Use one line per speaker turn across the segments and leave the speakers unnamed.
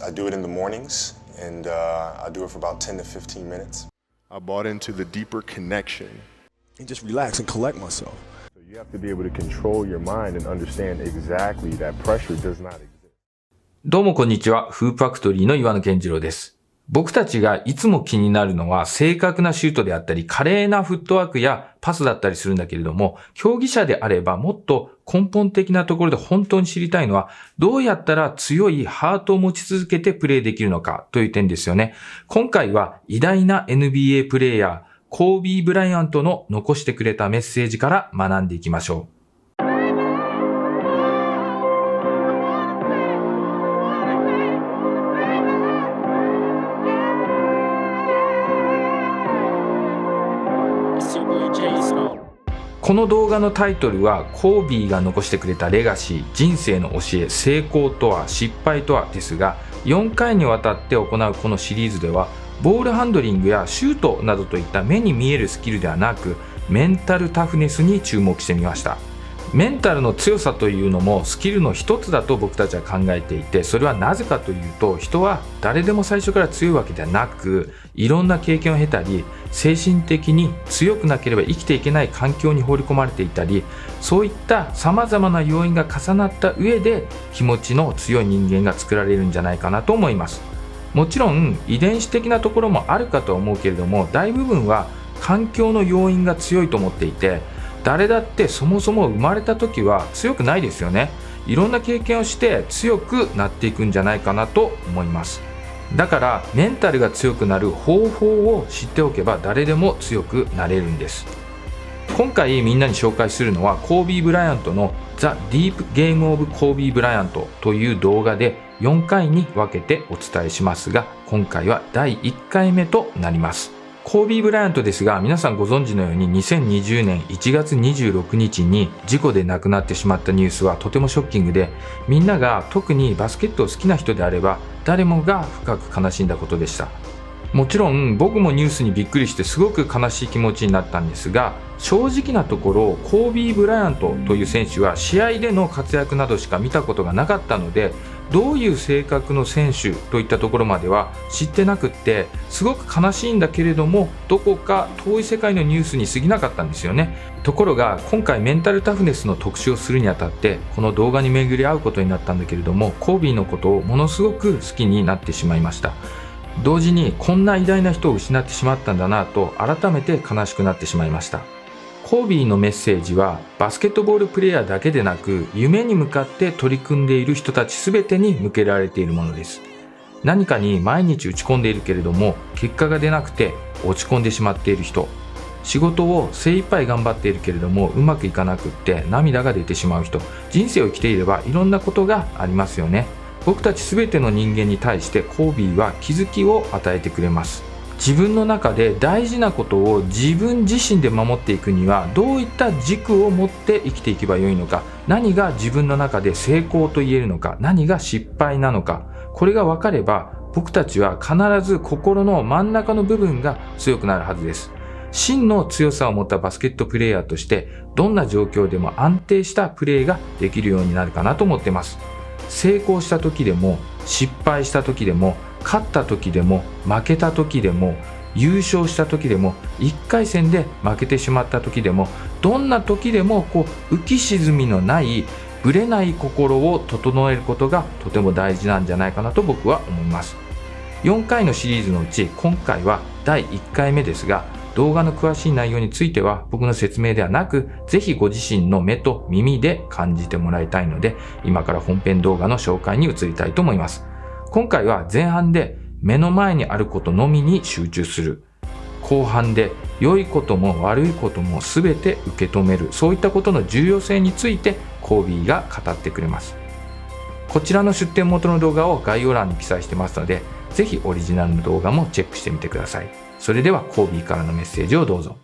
I do it in the mornings, and I do it for about 10 to 15 minutes.
I bought into the deeper connection.
And just relax and collect myself.
So you have to be able to control your mind and understand exactly that pressure does not exist.
どうもこんにちは。フープファクトリーの岩野健次郎です。僕たちがいつも気になるのは正確なシュートであったり、華麗なフットワークやパスだったりするんだけれども、競技者であればもっと根本的なところで本当に知りたいのは、どうやったら強いハートを持ち続けてプレーできるのかという点ですよね。今回は偉大な NBA プレイヤー、コービー・ブライアントの残してくれたメッセージから学んでいきましょう。この動画のタイトルはコービーが残してくれたレガシー、人生の教え、成功とは、失敗とはですが、4回にわたって行うこのシリーズでは、ボールハンドリングやシュートなどといった目に見えるスキルではなく、メンタルタフネスに注目してみました。メンタルの強さというのもスキルの一つだと僕たちは考えていて、それはなぜかというと、人は誰でも最初から強いわけではなく、いろんな経験を経たり、精神的に強くなければ生きていけない環境に放り込まれていたり、そういった様々な要因が重なった上で気持ちの強い人間が作られるんじゃないかなと思います。もちろん遺伝子的なところもあるかとは思うけれども、大部分は環境の要因が強いと思っていて、誰だってそもそも生まれた時は強くないですよね。いろんな経験をして強くなっていくんじゃないかなと思います。だからメンタルが強くなる方法を知っておけば誰でも強くなれるんです。今回みんなに紹介するのはコービー・ブライアントの The DeepGame of コービー・ブライアントという動画で4回に分けてお伝えしますが、今回は第1回目となります。コービー・ブライアントですが、皆さんご存知のように2020年1月26日に事故で亡くなってしまったニュースはとてもショッキングで、みんなが特にバスケットを好きな人であれば誰もが深く悲しんだことでした。もちろん僕もニュースにびっくりしてすごく悲しい気持ちになったんですが、正直なところコービー・ブライアントという選手は試合での活躍などしか見たことがなかったので、どういう性格の選手といったところまでは知ってなくって、すごく悲しいんだけれどもどこか遠い世界のニュースに過ぎなかったんですよね。ところが今回メンタルタフネスの特集をするにあたってこの動画に巡り合うことになったんだけれども、コービーのことをものすごく好きになってしまいました。同時にこんな偉大な人を失ってしまったんだなと改めて悲しくなってしまいました。コービーのメッセージはバスケットボールプレイヤーだけでなく、夢に向かって取り組んでいる人たち全てに向けられているものです。何かに毎日打ち込んでいるけれども結果が出なくて落ち込んでしまっている人、仕事を精一杯頑張っているけれどもうまくいかなくって涙が出てしまう人、人生を生きていればいろんなことがありますよね。僕たち全ての人間に対してコービーは気づきを与えてくれます。自分の中で大事なことを自分自身で守っていくにはどういった軸を持って生きていけばよいのか、何が自分の中で成功と言えるのか、何が失敗なのか、これが分かれば僕たちは必ず心の真ん中の部分が強くなるはずです。真の強さを持ったバスケットプレイヤーとしてどんな状況でも安定したプレーができるようになるかなと思っています。成功した時でも失敗した時でも勝った時でも負けた時でも優勝した時でも1回戦で負けてしまった時でも、どんな時でも浮き沈みのないぶれない心を整えることがとても大事なんじゃないかなと僕は思います。4回のシリーズのうち今回は第1回目ですが、動画の詳しい内容については僕の説明ではなく、ぜひご自身の目と耳で感じてもらいたいので、今から本編動画の紹介に移りたいと思います。今回は前半で目の前にあることのみに集中する。後半で良いことも悪いことも全て受け止める。そういったことの重要性についてコービーが語ってくれます。こちらの出典元の動画を概要欄に記載してますので、ぜひオリジナルの動画もチェックしてみてください。それではコービーからのメッセージをどうぞ。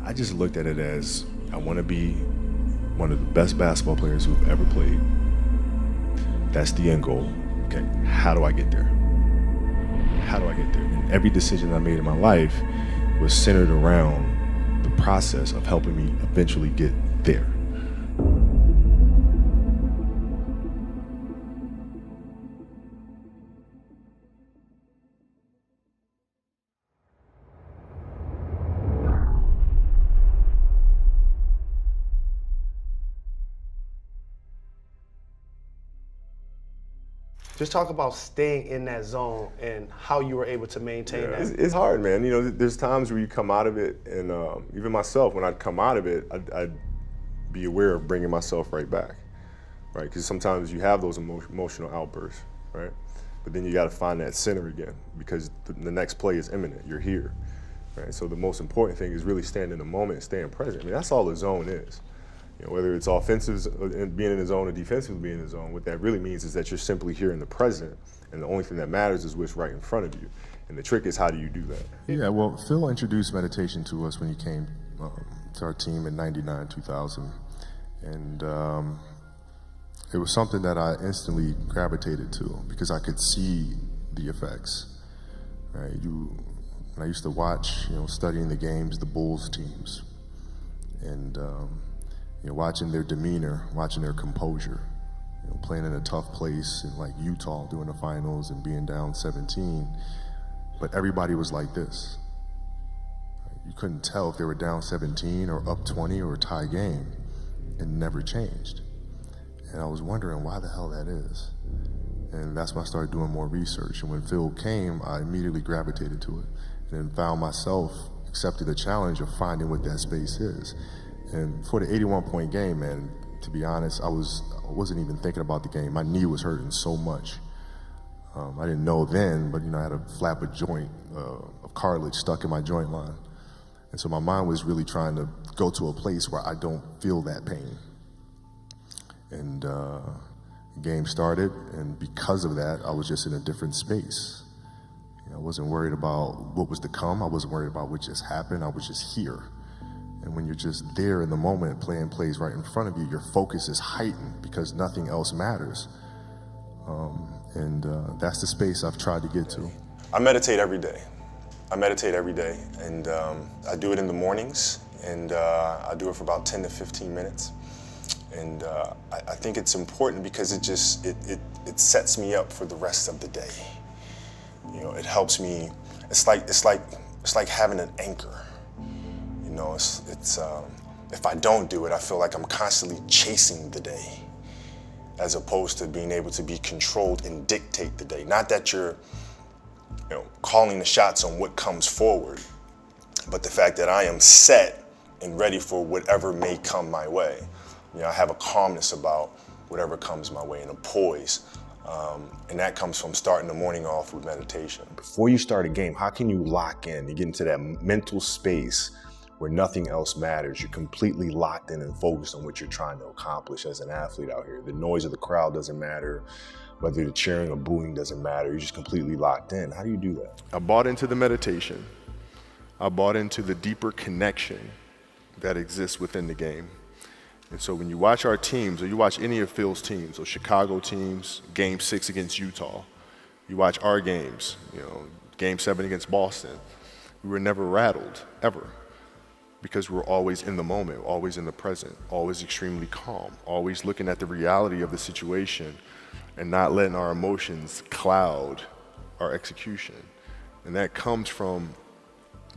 I just looked at it as I want to be one of the best basketball players who've ever played. That's the end goal. Okay, how do I get there? How do I get there? And every decision I made in my life was centered around the process of helping me eventually get there.
Just talk about staying in that zone and how you were able to maintain that.
It's hard, man. You know, there's times where you come out of it, and even myself, when I'd come out of it, I'd be aware of bringing myself right back, right? Because sometimes you have those emotional outbursts, right? But then you got to find that center again, because the next play is imminent. You're here, right? So the most important thing is really staying in the moment and staying present. I mean, that's all the zone is. You know, whether it's offensive and being in the zone or defensive being in the zone, what that really means is that you're simply here in the present, and the only thing that matters is what's right in front of you. And the trick is, how do you do that? Yeah, well, Phil introduced meditation to us when he came to our team in '99, 2000. And it was something that I instantly gravitated to because I could see the effects. Right? When I used to watch, studying the games, the Bulls teams, and watching their demeanor, watching their composure, playing in a tough place in like Utah doing the finals and being down 17, but everybody was like this. You couldn't tell if they were down 17 or up 20 or a tie game. It never changed. And I was wondering why the hell that is. And that's when I started doing more research. And when Phil came, I immediately gravitated to it and then found myself accepting the challenge of finding what that space is. And for the 81-point game, man, to be honest, I wasn't even thinking about the game. My knee was hurting so much. I didn't know then, but I had a flap of joint, of cartilage stuck in my joint line. And so my mind was really trying to go to a place where I don't feel that pain. And the game started, and because of that, I was just in a different space. I wasn't worried about what was to come. I wasn't worried about what just happened. I was just here. And when you're just there in the moment, playing plays right in front of you, your focus is heightened because nothing else matters. And that's the space I've tried to get to.
I meditate every day. And I do it in the mornings, and I do it for about 10 to 15 minutes. And I think it's important because it sets me up for the rest of the day. It helps me. It's like having an anchor. If I don't do it, I feel like I'm constantly chasing the day, as opposed to being able to be controlled and dictate the day. Not that you're calling the shots on what comes forward, but the fact that I am set and ready for whatever may come my way. I have a calmness about whatever comes my way and a poise. And that comes from starting the morning off with meditation. Before you start a game, how can you lock in and get into that mental space where nothing else matters? You're completely locked in and focused on what you're trying to accomplish as an athlete out here. The noise of the crowd doesn't matter. Whether the cheering or booing doesn't matter. You're just completely locked in. How do you do that?
I bought into the meditation. I bought into the deeper connection that exists within the game. And so when you watch our teams, or you watch any of Phil's teams, or Chicago teams, Game 6 against Utah, you watch our games, Game 7 against Boston, we were never rattled, ever. Because we're always in the moment, always in the present, always extremely calm, always looking at the reality of the situation and not letting our emotions cloud our execution. And that comes from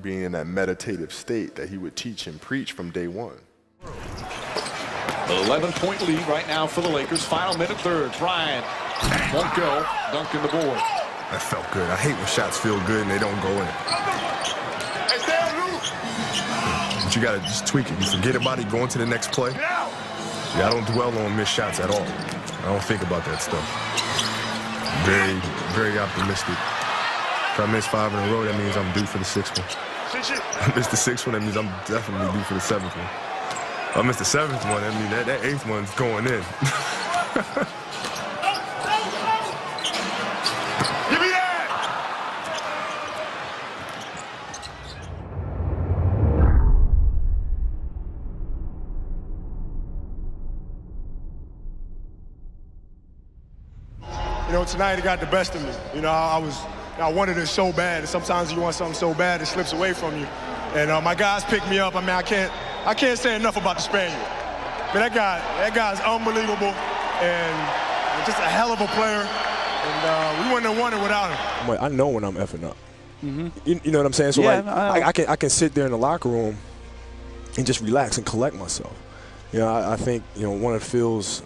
being in that meditative state that he would teach and preach from day one.
11-point lead right now for the Lakers. Final minute, third. Bryant won't go. Dunking the board.
That felt good. I hate when shots feel good and they don't go in. But you gotta just tweak it. You forget about it, go into the next play. Yeah, I don't dwell on missed shots at all. I don't think about that stuff. Very, very optimistic. If I miss 5 in a row, that means I'm due for the 6th one. If I miss the 6th one, that means I'm definitely due for the 7th one. If I miss the 7th one, that means that 8th one's going in.
Give me that!
tonight it got the best of me. I wanted it so bad, and sometimes you want something so bad it slips away from you. And my guys picked me up. I mean, I can't say enough about the Spaniard. But that guy's unbelievable, and just a hell of a player. And we wouldn't have won it without him.
I know when I'm effing up. You know what I'm saying? So I can sit there in the locker room and just relax and collect myself. I think one of Phil's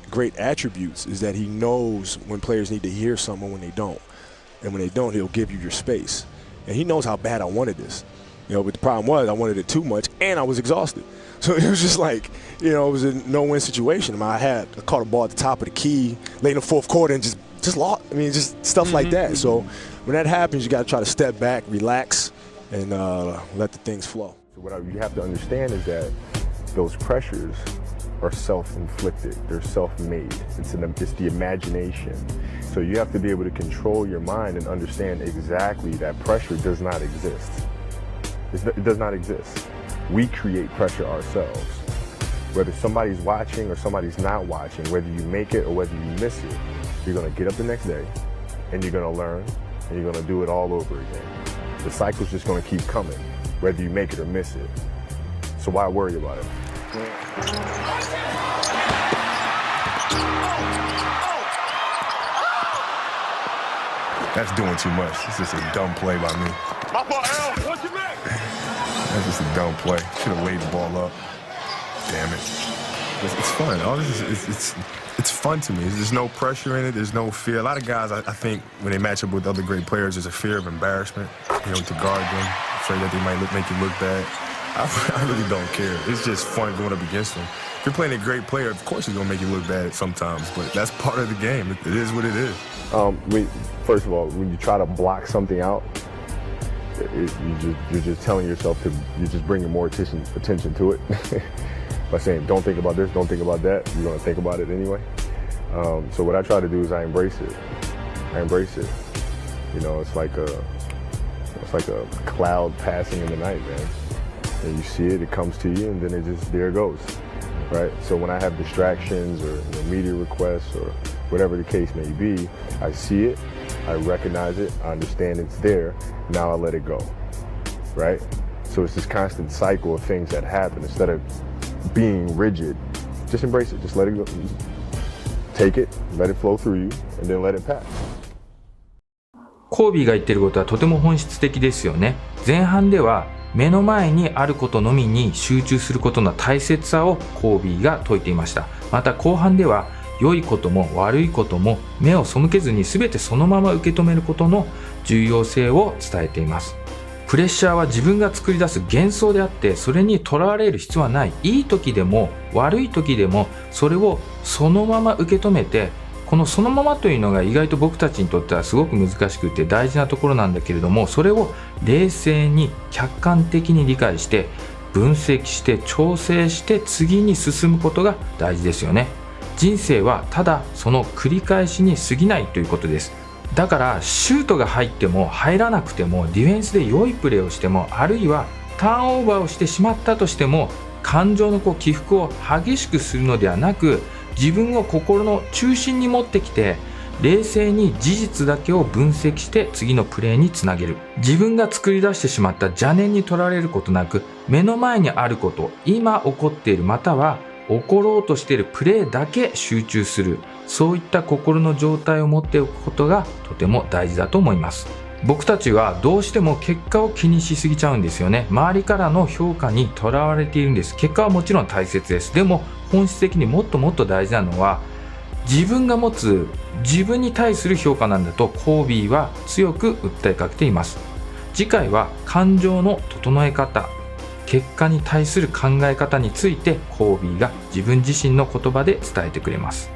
great attributes is that he knows when players need to hear something when they don't. And when they don't, he'll give you your space. And he knows how bad I wanted this. But the problem was I wanted it too much and I was exhausted. So it was just like, it was a no-win situation. I caught a ball at the top of the key late in the fourth quarter and just lost. I mean, just stuff like that. So when that happens, you got to try to step back, relax, and let the things flow. So what you have to understand is that those pressures are self-inflicted. They're self-made. It's the imagination. So you have to be able to control your mind and understand exactly that pressure does not exist. It does not exist. We create pressure ourselves. Whether somebody's watching or somebody's not watching, whether you make it or whether you miss it, you're going to get up the next day and you're going to learn and you're going to do it all over again. The cycle's just going to keep coming, whether you make it or miss it. So why worry about it?
That's doing too much. It's just a dumb play by me. That's just a dumb play. Should have laid the ball up. Damn it. It's fun. All this is, it's fun to me. There's no pressure in it. There's no fear. A lot of guys, I think, when they match up with other great players, there's a fear of embarrassment, to guard them, afraid that they might make you look bad. I really don't care. It's just fun going up against them. If you're playing a great player, of course it's going to make you look bad sometimes, but that's part of the game. It is what it is.
First of all, when you try to block something out, you're just telling yourself you're just bringing more attention to it. By saying, don't think about this, don't think about that, you're going to think about it anyway. So what I try to do is I embrace it. It's like a cloud passing in the night, man. And you see it, it comes to you, and then there it goes, right? So when I have distractions or media requests or whatever the case may be, I see it, I recognize it, I understand it's there, now I let it go, right? So it's this constant cycle of things that happen. Instead of being rigid, just embrace it, just let it go. Take it, let it flow through you, and then let it pass.
コービーが言ってることはとても本質的ですよね。前半では目の前にあることのみに集中することの大切さをコービーが説いていました。また後半では良いことも悪いことも目を背けずに全てそのまま受け止めることの重要性を伝えています。プレッシャーは自分が作り出す幻想であって、それにとらわれる必要はない。いい時でも悪い時でもそれをそのまま受け止めて、このそのままというのが意外と僕たちにとってはすごく難しくて大事なところなんだけれども、それを冷静に客観的に理解して分析して調整して次に進むことが大事ですよね。人生はただその繰り返しに過ぎないということです。だからシュートが入っても入らなくてもディフェンスで良いプレーをしても、あるいはターンオーバーをしてしまったとしても感情の起伏を激しくするのではなく、自分を心の中心に持ってきて冷静に事実だけを分析して次のプレーにつなげる。自分が作り出してしまった邪念に取られることなく、目の前にあること、今起こっているまたは起ころうとしているプレーだけ集中する、そういった心の状態を持っておくことがとても大事だと思います。僕たちはどうしても結果を気にしすぎちゃうんですよね。周りからの評価にとらわれているんです。結果はもちろん大切です。でも本質的にもっともっと大事なのは自分が持つ自分に対する評価なんだとコービーは強く訴えかけています。次回は感情の整え方、結果に対する考え方についてコービーが自分自身の言葉で伝えてくれます。